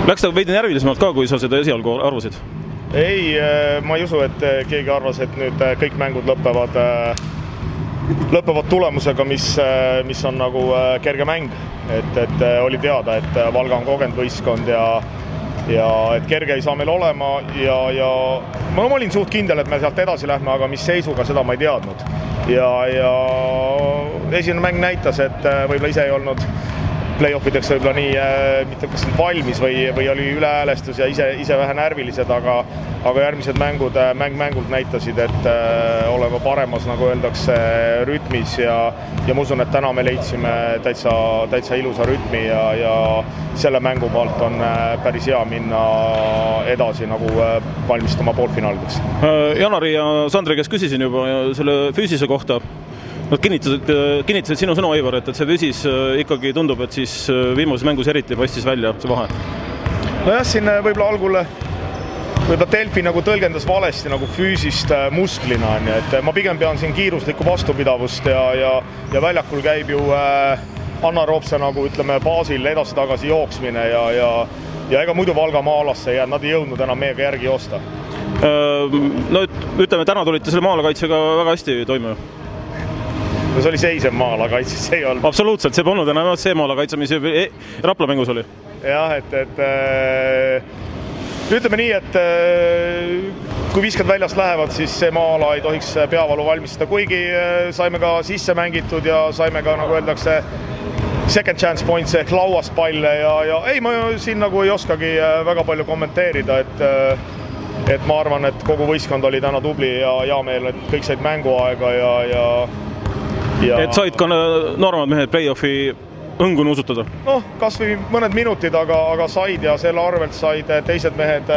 Läks ta veidi närvilisemalt ka, kui sa seda esialgu arvasid? Ei, ma ei usu, et keegi arvas, et nüüd kõik mängud lõpevad tulemusega, mis on nagu kerge mäng. Et oli teada, et Valga on kogenud võistkond ja et kerge ei saa meil olema ja ma olin suht kindel, et me sealt edasi lähme, aga mis seisuga, seda ma ei teadnud. Ja esimene mäng näitas, et võib-olla ise ei olnud play-offideks võib-olla nii, mitte kas valmis või oli ülehäälestus ja ise vähe närvilised, aga järgmised mängult näitasid, et oleme paremas, nagu öeldakse, rütmis ja ma usun, et täna me leidsime täitsa ilusa rütmi ja selle mängu poolt on päris hea minna edasi nagu valmistama poolfinaalideks. Janari ja Sandri, kes küsisin juba selle füüsise kohta, nad kinnitasid sinu sõnu, Aivar, et see füüsis ikkagi tundub, et siis viimases mängus eriti paistis välja see vahe. Nojah, siin võib-olla Delfi nagu tõlgendas valesti nagu füüsist musklina, et ma pigem pean siin kiiruslikku vastupidavust ja väljakul käib ju anaeroobse nagu ütleme baasil edasi-tagasi jooksmine ja ega muidu Valga maalasse ja nad ei jõudnud enam meiega järgi joosta. No ütleme, täna tulite selle maalakaitsega väga hästi toime. No see oli seisev maalakaitse, see ei olnud. Absoluutselt, see polnud enam see maalakaitse, mis Rapla mängus oli. Jah, et ütleme nii, et kui viskad väljast lähevad, siis see maala ei tohiks peavalu valmistada, kuigi saime ka sisse mängitud ja saime ka, nagu öeldakse, second chance points ehk lauast palle ja ei, ma siin nagu ei oskagi väga palju kommenteerida, et ma arvan, et kogu võistkond oli täna tubli ja hea meel, et kõik said mänguaega ja et said ka nooremad mehed play-offi õngu nuusutada? Noh, kas või mõned minutid, aga said ja selle arvelt said teised mehed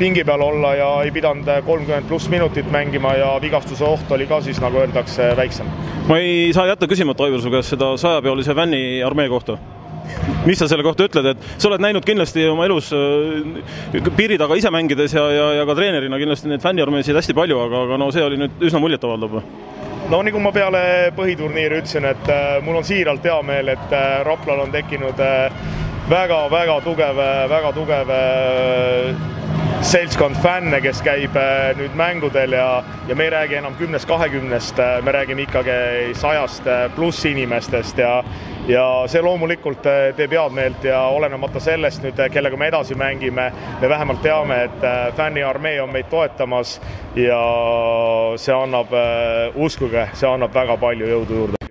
pingi peal olla ja ei pidanud 30+ minutit mängima ja vigastuse oht oli ka siis, nagu öeldakse, väiksem. Ma ei saa jätta küsimata, Aivar, su käest seda 100-peolise Vänni armee kohta. Mis sa selle kohta ütled, et sa oled näinud kindlasti oma elus piiri taga ise mängides ja ka treenerina kindlasti neid Vänni armeesid hästi palju, aga no see oli nüüd üsna muljetavaldav. No nagu ma peale põhiturniiri ütlesin, et mul on siiralt hea meel, et Raplal on tekkinud väga tugev seltskond fänne, kes käib nüüd mängudel ja me ei räägi enam 10-20, me räägime ikkagi 100+ inimestest ja see loomulikult teeb head meelt ja olenemata sellest nüüd, kellega me edasi mängime, me vähemalt teame, et fänniarmee on meid toetamas ja see annab, uskuge, see annab väga palju jõudu juurde.